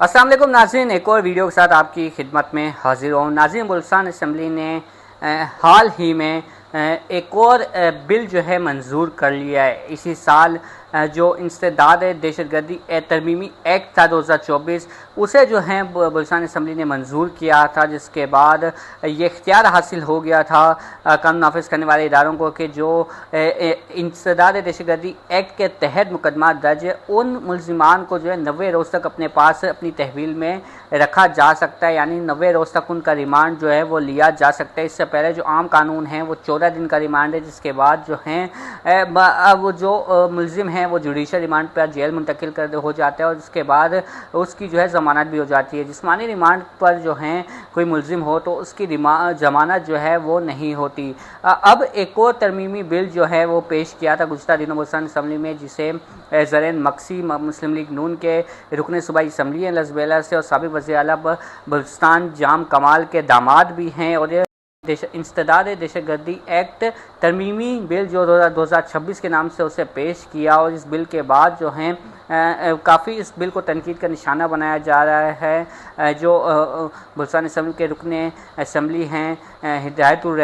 अस्सलाम वालेकुम नाज़रीन, एक और वीडियो के साथ आपकी खिदमत में हाजिर हूँ। नाज़रीन, बलूचिस्तान असम्बली ने हाल ही में एक और बिल जो है मंजूर कर लिया है। इसी साल जो इंसदाद दहशतगर्दी तरमीमी एक्ट था 2024, उसे जो है बलूचिस्तान असम्बली ने मंजूर किया था, जिसके बाद ये इख्तियार हासिल हो गया था कानून नाफिज करने वाले इदारों को कि जो इंसदाद दहशतगर्दी एक्ट के तहत मुकदमा दर्ज है, उन मुलजिमान को जो है 90 रोज़ तक अपने पास अपनी तहवील में रखा जा सकता है। यानी 90 रोज़ तक उनका रिमांड जो है वो लिया जा सकता है। इससे पहले जो आम कानून है वो 14 दिन का रिमांड है, जिसके बाद जो है अब जो मुलजिम है वो जुडिशल रिमांड पर जेल मुंतकिल कर हो जाता है और उसके बाद उसकी जो है ज़मानत भी हो जाती है। जिस्मानी रिमांड पर जो है कोई मुलजिम हो तो उसकी ज़मानत जो है वो नहीं होती। अब एक और तरमीमी बिल जो है वो पेश किया था गुज़श्ता दिनों बलूचिस्तान असम्बली में, जिसे ज़रैन मक्सी मुस्लिम लीग नून के रुकन सूबाई असम्बली लजबेला से और साबिक़ वज़ीर आला बलूचिस्तान जाम कमाल के दामाद भी हैं। और इंसदाद दहशतगर्दी एक्ट तरमीमी बिल जो 2026 के नाम से उसे पेश किया, और इस बिल के बाद जो हैं काफ़ी इस बिल को तनकीद का निशाना बनाया जा रहा है। जो बलूचिस्तान असम्बली के रुकन असम्बली हैं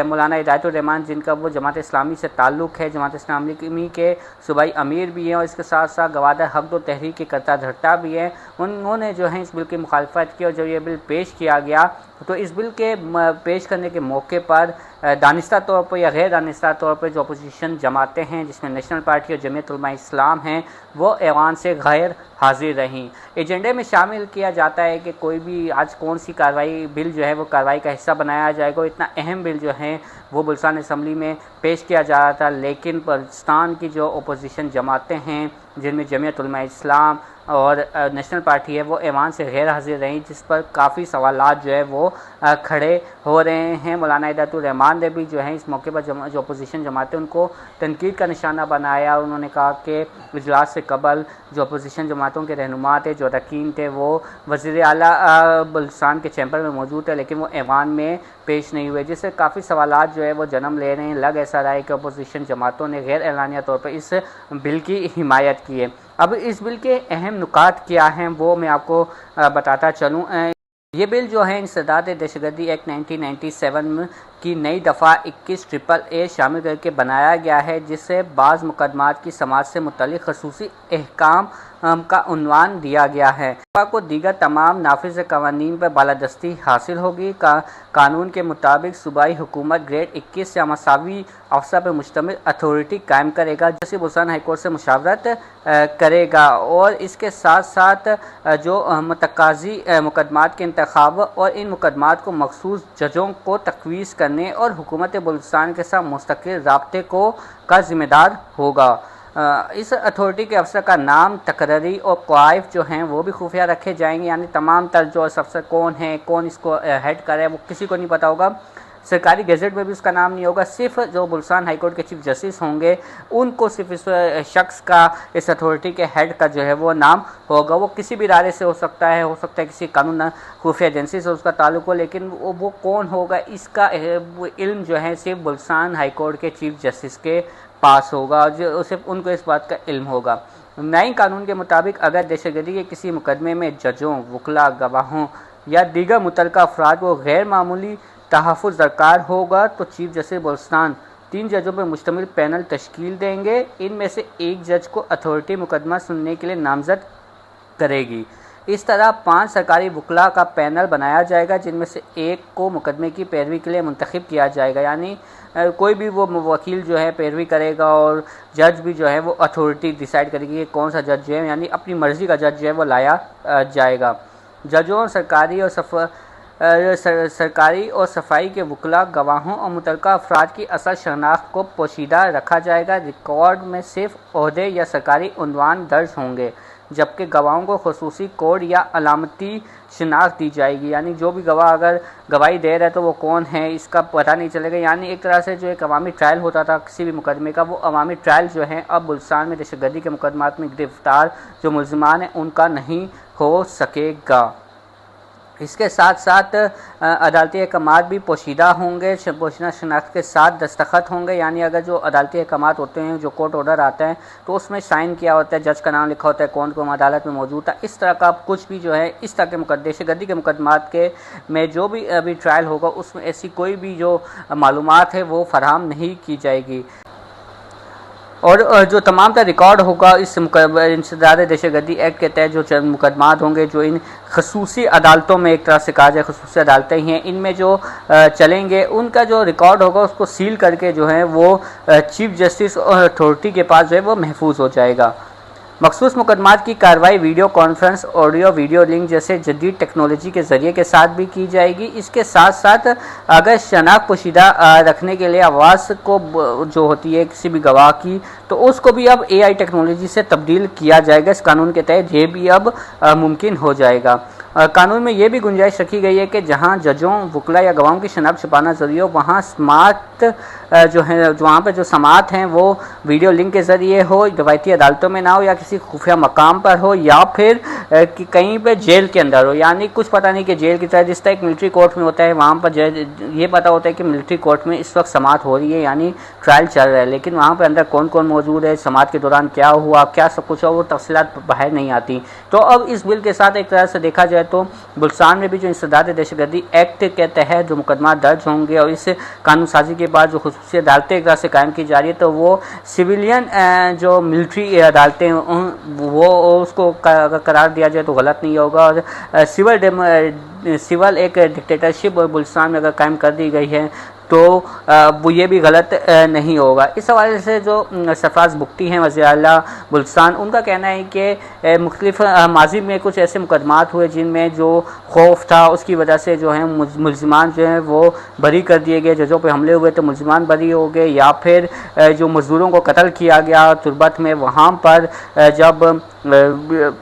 मौलाना हिदायतुर्रहमान, जिनका वो जमात इस्लामी से ताल्लुक़ है, जमात इस्लामी के सूबाई अमीर भी हैं और इसके साथ साथ गवादर हक दो तहरीक के करता धरता भी हैं। उन्होंने जो है इस बिल की मुखालफत की और जब ये बिल पेश किया गया तो इस बिल के पेश करने के मौके पर दानिस्ता तौर पर या गैर दानिस्ता तौर पर जो अपोजिशन जमातें हैं, जिसमें नेशनल पार्टी और जमीयत उलमा इस्लाम हैं, वो ऐवान से गैर हाजिर रहीं। एजेंडे में शामिल किया जाता है कि कोई भी आज कौन सी कार्रवाई बिल जो है वो कार्रवाई का हिस्सा बनाया जाएगा। इतना अहम बिल जो है वो बलूचिस्तान असम्बली में पेश किया जा रहा था, लेकिन बलूचिस्तान की जो अपोजिशन जमातें हैं, जिनमें जमीयत उलमा इस्लाम और नेशनल पार्टी है, वो ऐवान से गैर हाजिर रहीं, जिस पर काफ़ी सवालात जो है वो खड़े हो रहे हैं। मौलाना हिदायतुर्रहमान ने भी जो है इस मौके पर जो अपोजिशन जमातें उनको तनकीद का निशाना बनाया। उन्होंने कहा कि इजलास से कबल जो अपोजिशन जमातों के रहनुमा थे, जो अरकान थे, वो वज़ीर आला बलूचिस्तान के चैम्बर में मौजूद थे, लेकिन वो ऐवान में पेश नहीं हुए, जिससे काफ़ी सवालात जो है वो जन्म ले रहे हैं। लग ऐसा रहा है कि अपोजिशन जमातों ने गैर एलानिया तौर पर इस बिल की हिमायत की है। अब इस बिल के अहम नुकात क्या हैं वो मैं आपको बताता चलूँ। ये बिल जो है इंसदाद दहशतगर्दी एक्ट 1997 की नई दफ़ा 21 शामिल करके बनाया गया है, जिससे बाज़ मुकदमात की समाज से मुतल्लिक़ ख़ुसूसी अहकाम का उन्वान दिया गया है। को दीगर तमाम नाफिज कवानीन पर बालादस्ती हासिल होगी। कानून के मुताबिक सूबाई हुकूमत ग्रेड 21 या मसावी अफसर पर मुश्तमिल अथॉरिटी कायम करेगा, जैसे बलूचिस्तान हाई कोर्ट से मुशावरत करेगा, और इसके साथ साथ जो मतकाजी मुकदमात के इंतखाब और इन मुकदमात को मखसूस जजों को तकवीज़ करने और हुकूमत बलूचिस्तान के साथ मुस्तकिल राब्ते का ज़िम्मेदार होगा। इस अथॉरिटी के अफसर का नाम, तकर्री और क्वाइफ जो हैं वो भी खुफिया रखे जाएंगे। यानी तमाम तर जो अफसर कौन है, कौन इसको हेड करे, वो किसी को नहीं पता होगा। सरकारी गैजेट में भी उसका नाम नहीं होगा। सिर्फ जो बलूचिस्तान हाई कोर्ट के चीफ जस्टिस होंगे, उनको सिर्फ इस शख्स का, इस अथॉरिटी के हेड का जो है वो नाम होगा। वो किसी भी इदारे से हो सकता है किसी कानून खुफिया एजेंसी से उसका ताल्लुक हो, लेकिन वो कौन होगा इसका इल्म जो है सिर्फ बलूचिस्तान हाई कोर्ट के चीफ जस्टिस के पास होगा, जो सिर्फ उनको इस बात का इल्म होगा। नए कानून के मुताबिक अगर दहशतगर्दी के किसी मुकदमे में जजों, वकला, गवाहों या दीगर मुतल्लिक़ा अफराद को गैर मामूली तहफ़्फ़ुज़ दरकार होगा तो चीफ जस्टिस बलूचिस्तान 3 जजों पर मुश्तमिल पैनल तश्कील देंगे। इनमें से एक जज को अथॉरिटी मुकदमा सुनने के लिए नामज़द करेगी। इस तरह 5 सरकारी वकला का पैनल बनाया जाएगा, जिनमें से एक को मुकदमे की पैरवी के लिए मुंतखब किया जाएगा। यानी कोई भी वो वकील जो है पैरवी करेगा और जज भी जो है वो अथॉरिटी डिसाइड करेगी कि कौन सा जज जो है, यानी अपनी मर्ज़ी का जज जो है वो लाया जाएगा। जजों, सरकारी और सफाई के वकला, गवाहों और मुतल्लिक़ा अफराद की असल शनाख्त को पोशीदा रखा जाएगा। रिकॉर्ड में सिर्फ ओहदे या सरकारी उन्वान दर्ज होंगे, जबकि गवाहों को खुसूसी कोड या अलामती शनाख्त दी जाएगी। यानी जो भी गवाह अगर गवाही दे रहा है तो वो कौन है इसका पता नहीं चलेगा। यानी एक तरह से जो एक अवामी ट्रायल होता था किसी भी मुकदमे का, वो अवामी ट्रायल जो है अब बलूचिस्तान में दहशतगर्दी के मुकदमात में गिरफ्तार जो मुलजिमान हैं उनका नहीं हो सकेगा। इसके साथ साथ अदालती अहकामात भी पोशीदा होंगे, पोशीदा शनाख्त के साथ दस्तखत होंगे। यानी अगर जो अदालती अहकामात होते हैं, जो कोर्ट ऑर्डर आता है तो उसमें साइन किया होता है, जज का नाम लिखा होता है, कौन कौन अदालत में मौजूद था। इस तरह का कुछ भी जो है इस तरह के दहशतगर्दी के मुकदमात के में जो भी अभी ट्रायल होगा उसमें ऐसी कोई भी जो मालूमात है वो फराहम नहीं की जाएगी। और जो तमाम तरह रिकॉर्ड होगा इस इंसदाद दहशतगर्दी एक्ट के तहत जो मुकदमात होंगे, जो इन खसूसी अदालतों में एक तरह से कहा जाए खसूसी अदालतें ही हैं, इनमें जो चलेंगे उनका जो रिकॉर्ड होगा उसको सील करके जो है वो चीफ जस्टिस अथॉरिटी के पास जो है वो महफूज हो जाएगा। मखसूस मुकदमात की कार्रवाई video conference, audio video link जैसे जदीद टेक्नोलॉजी के ज़रिए के साथ भी की जाएगी। इसके साथ साथ अगर शनाख्त पोशीदा रखने के लिए आवाज़ को जो होती है किसी भी गवाह की, तो उसको भी अब AI टेक्नोलॉजी से तब्दील किया जाएगा। इस कानून के तहत ये भी अब मुमकिन हो जाएगा। कानून में ये भी गुंजाइश रखी गई है कि जहां जजों, वकला या गवाहों की शनाख्त छुपाना ज़रूरी हो, वहाँ स्मार्ट जो है वहाँ पर जो समात हैं वो वीडियो लिंक के ज़रिए हो, रवायती अदालतों में ना हो, या किसी खुफिया मकाम पर हो, या फिर कहीं पर जेल के अंदर हो। यानी कुछ पता नहीं कि जेल की तरह जिस तरह एक मिलिट्री कोर्ट में होता है, वहाँ पर ये पता होता है कि मिलिट्री कोर्ट में इस वक्त समात हो रही है, यानी ट्रायल चल रहा है, लेकिन वहाँ पर अंदर कौन कौन मौजूद है, समात के दौरान क्या हुआ, क्या सब कुछ हो, वो तफसीलात बाहर नहीं आती। तो अब इस बिल के साथ एक तरह से देखा जाए तो बुल्सान में भी जो इंसदाद दहशतगर्दी एक्ट के तहत जो मुकदमा दर्ज होंगे और इस कानून साजी के बाद जो खुसूसी अदालतें एक तरह से कायम की जा रही है, तो वो सिविलियन जो मिलिट्री अदालतें वो उसको करार दिया जाए तो गलत नहीं होगा। और सिविल एक डिक्टेटरशिप बुल्सान में अगर कायम कर दी गई है तो वो ये भी गलत नहीं होगा। इस हवाले से जो सरफराज बुख्ती हैं वज़ीर आला बुल्सान, उनका कहना है कि मुख्तलिफ माजी में कुछ ऐसे मुकदमात हुए जिनमें जो खौफ था उसकी वजह से जो है मुल्ज़िमान जो हैं वो बरी कर दिए गए, जजों पे हमले हुए तो मुल्ज़िमान बरी हो गए, या फिर जो मज़दूरों को कत्ल किया गया तुर्बत में, वहाँ पर जब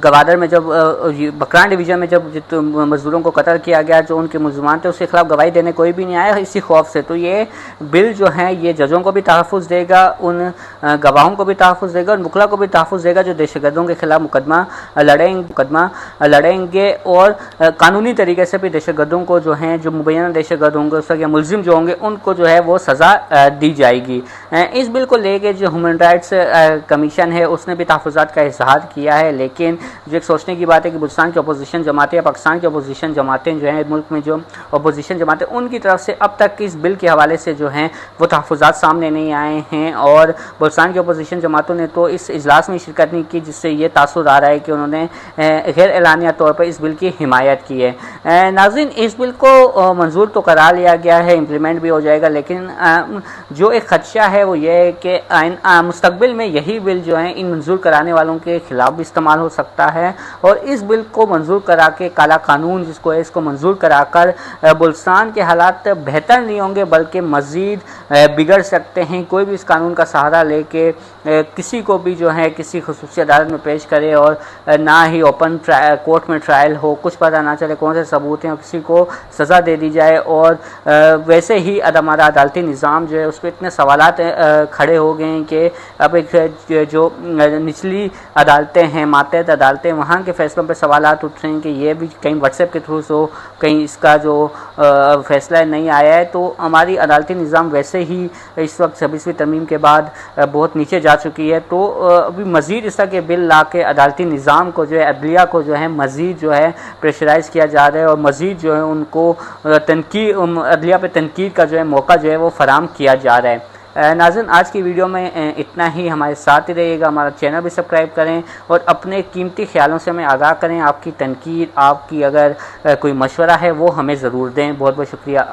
गवादर में जब बकरान डिवीज़न में जब मज़दूरों को कत्ल किया गया, जो उनके मुल्ज़िमान थे उसके खिलाफ गवाही देने कोई भी नहीं आया इसी खौफ से। तो ये बिल जो है ये जजों को भी तहफ़्फ़ुज़ देगा, उन गवाहों को भी तहफ़्फ़ुज़ देगा और मुखला को भी तहफ़्फ़ुज़ देगा जो दहशतगर्दों के खिलाफ मुकदमा लड़ेंगे और कानूनी तरीके से भी दहशतगर्दों को जो हैं, जो मुबैना दहशतगर्द होंगे उस या मुलजिम जो होंगे उनको जो है वो सज़ा दी जाएगी। इस बिल को लेकर जो ह्यूमन राइट्स कमीशन है उसने भी तहफ़्फ़ुज़ात का इज़हार किया है, लेकिन जो एक सोचने की बात है कि बुल्सान की अपोजिशन जमातें या पाकिस्तान की अपोजिशन जमातें जो हैं, मुल्क में जो अपोजिशन जमातें, उनकी तरफ से अब तक इस बिल के हवाले से जो हैं वो तहफ़्फ़ुज़ात सामने नहीं आए हैं। और बुल्सान की अपोजिशन जमातों ने तो इस इजलास में शिरकत नहीं की, जिससे ये तासुर आ रहा है कि उन्होंने गैर एलानिया तौर पर इस बिल की हिमायत की है। नाज़रीन, इस बिल को मंजूर तो करा लिया गया है, इम्प्लीमेंट भी हो जाएगा, लेकिन जो एक खदशा है वो ये है कि मुस्तकबिल में यही बिल जो है इन मंजूर कराने वालों के खिलाफ इस्तेमाल हो सकता है। और इस बिल को मंजूर करा के काला कानून जिसको है इसको मंजूर कराकर बुल्सान के हालात बेहतर नहीं होंगे बल्कि मज़ीद बिगड़ सकते हैं। कोई भी इस कानून का सहारा लेके किसी को भी जो है किसी खुसूसी अदालत में पेश करे और ना ही ओपन कोर्ट में ट्रायल हो, कुछ पता ना चले कौन से सबूत हैं और किसी को सज़ा दे दी जाए। और वैसे ही हमारा अदालती निज़ाम जो है उस पर इतने सवालात खड़े हो गए हैं कि अब एक जो निचली अदालतें हैं, मातहत अदालतें, वहाँ के फैसलों पर सवालात उठ रहे हैं कि ये भी कहीं व्हाट्सएप के थ्रू हो, कहीं इसका जो फैसला नहीं आया है। तो हमारी अदालती निज़ाम वैसे ही इस वक्त 26वीं तरमीम के बाद बहुत नीचे जा चुकी है। तो अभी मज़ीद इस तरह के बिल ला के अदालती निज़ाम को जो है, अदलिया को जो है मज़ीद जो है प्रेशराइज़ किया जा रहा है और मज़ीद जो है उनको अदलिया पे तनकीद का जो है मौका जो है वो फराम किया जा रहा है। नाज़रीन, आज की वीडियो में इतना ही। हमारे साथ ही रहिएगा, हमारा चैनल भी सब्सक्राइब करें और अपने कीमती ख्यालों से हमें आगाह करें। आपकी तनकीद, आपकी अगर कोई मशवरा है वो हमें ज़रूर दें। बहुत बहुत शुक्रिया।